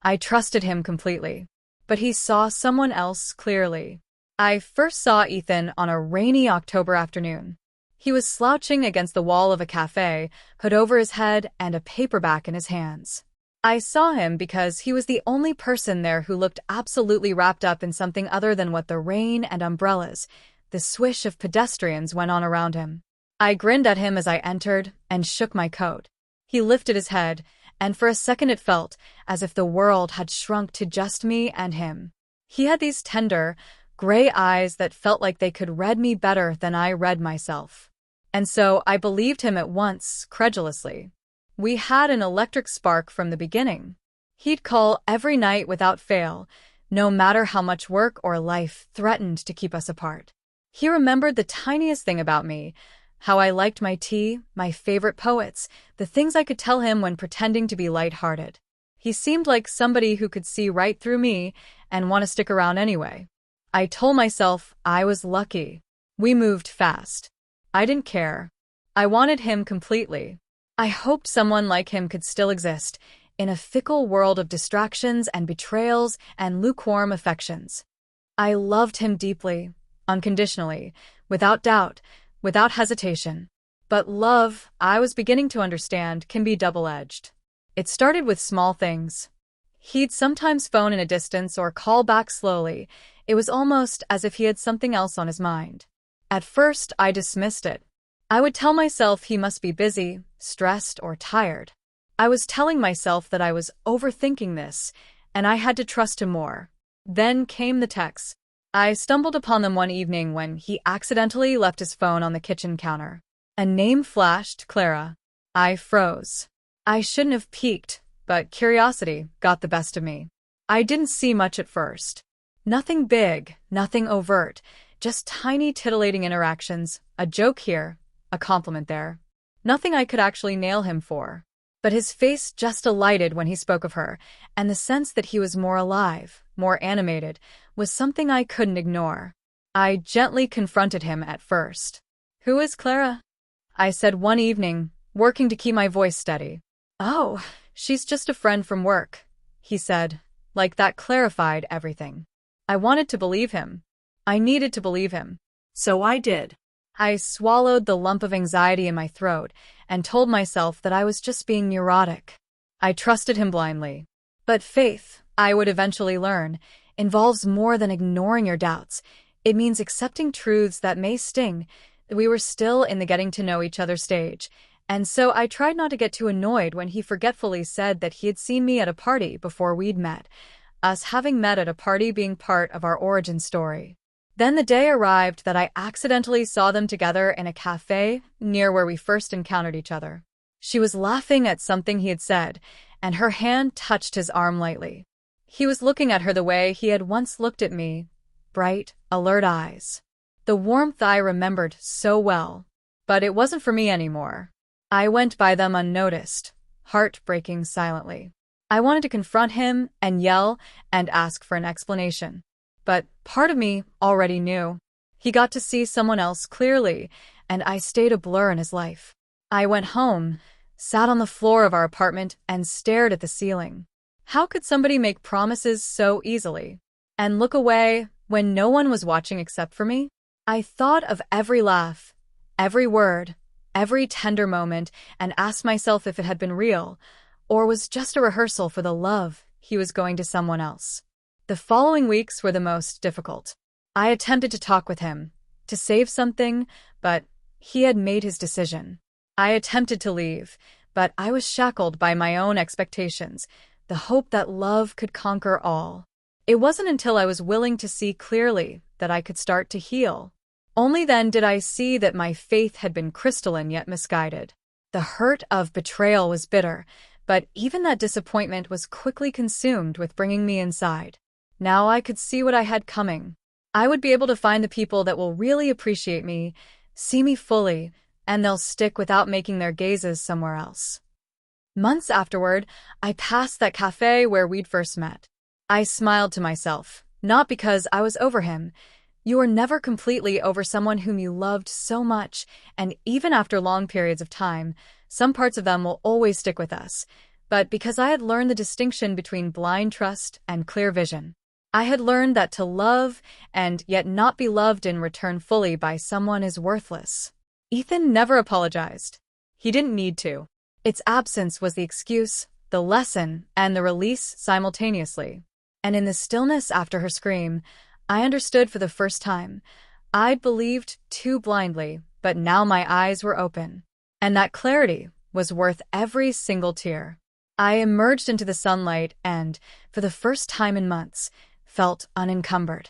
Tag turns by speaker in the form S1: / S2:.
S1: I trusted him completely. But he saw someone else clearly. I first saw Ethan on a rainy October afternoon. He was slouching against the wall of a cafe, hood over his head and a paperback in his hands. I saw him because he was the only person there who looked absolutely wrapped up in something other than what the rain and umbrellas, the swish of pedestrians went on around him. I grinned at him as I entered and shook my coat. He lifted his head, and for a second it felt as if the world had shrunk to just me and him. He had these tender, gray eyes that felt like they could read me better than I read myself. And so I believed him at once, credulously. We had an electric spark from the beginning. He'd call every night without fail, no matter how much work or life threatened to keep us apart. He remembered the tiniest thing about me, how I liked my tea, my favorite poets, the things I could tell him when pretending to be lighthearted. He seemed like somebody who could see right through me and want to stick around anyway. I told myself I was lucky. We moved fast. I didn't care. I wanted him completely. I hoped someone like him could still exist, in a fickle world of distractions and betrayals and lukewarm affections. I loved him deeply, unconditionally, without doubt, without hesitation. But love, I was beginning to understand, can be double-edged. It started with small things. He'd sometimes phone in a distance or call back slowly. It was almost as if he had something else on his mind. At first, I dismissed it. I would tell myself he must be busy, stressed, or tired. I was telling myself that I was overthinking this, and I had to trust him more. Then came the texts. I stumbled upon them one evening when he accidentally left his phone on the kitchen counter. A name flashed, Clara. I froze. I shouldn't have peeked, but curiosity got the best of me. I didn't see much at first. Nothing big, nothing overt, just tiny titillating interactions, a joke here, a compliment there. Nothing I could actually nail him for. But his face just alighted when he spoke of her, and the sense that he was more alive, more animated, was something I couldn't ignore. I gently confronted him at first. "Who is Clara?" I said one evening, working to keep my voice steady. "Oh, she's just a friend from work," he said, like that clarified everything. I wanted to believe him. I needed to believe him. So I did. I swallowed the lump of anxiety in my throat and told myself that I was just being neurotic. I trusted him blindly. But faith, I would eventually learn, involves more than ignoring your doubts. It means accepting truths that may sting. We were still in the getting to know each other stage, and so I tried not to get too annoyed when he forgetfully said that he had seen me at a party before we'd met, us having met at a party being part of our origin story. Then the day arrived that I accidentally saw them together in a cafe near where we first encountered each other. She was laughing at something he had said, and her hand touched his arm lightly. He was looking at her the way he had once looked at me, bright, alert eyes. The warmth I remembered so well. But it wasn't for me anymore. I went by them unnoticed, heart breaking silently. I wanted to confront him and yell and ask for an explanation. But part of me already knew. He got to see someone else clearly, and I stayed a blur in his life. I went home, sat on the floor of our apartment, and stared at the ceiling. How could somebody make promises so easily and look away when no one was watching except for me? I thought of every laugh, every word, every tender moment, and asked myself if it had been real, or was just a rehearsal for the love he was going to someone else. The following weeks were the most difficult. I attempted to talk with him, to save something, but he had made his decision. I attempted to leave, but I was shackled by my own expectations, the hope that love could conquer all. It wasn't until I was willing to see clearly that I could start to heal. Only then did I see that my faith had been crystalline yet misguided. The hurt of betrayal was bitter, but even that disappointment was quickly consumed with bringing me inside. Now I could see what I had coming. I would be able to find the people that will really appreciate me, see me fully, and they'll stick without making their gazes somewhere else. Months afterward, I passed that cafe where we'd first met. I smiled to myself, not because I was over him. You are never completely over someone whom you loved so much, and even after long periods of time, some parts of them will always stick with us. but because I had learned the distinction between blind trust and clear vision. I had learned that to love and yet not be loved in return fully by someone is worthless. Ethan never apologized. He didn't need to. Its absence was the excuse, the lesson, and the release simultaneously. And in the stillness after her scream, I understood for the first time. I'd believed too blindly, but now my eyes were open. And that clarity was worth every single tear. I emerged into the sunlight and, for the first time in months, felt unencumbered.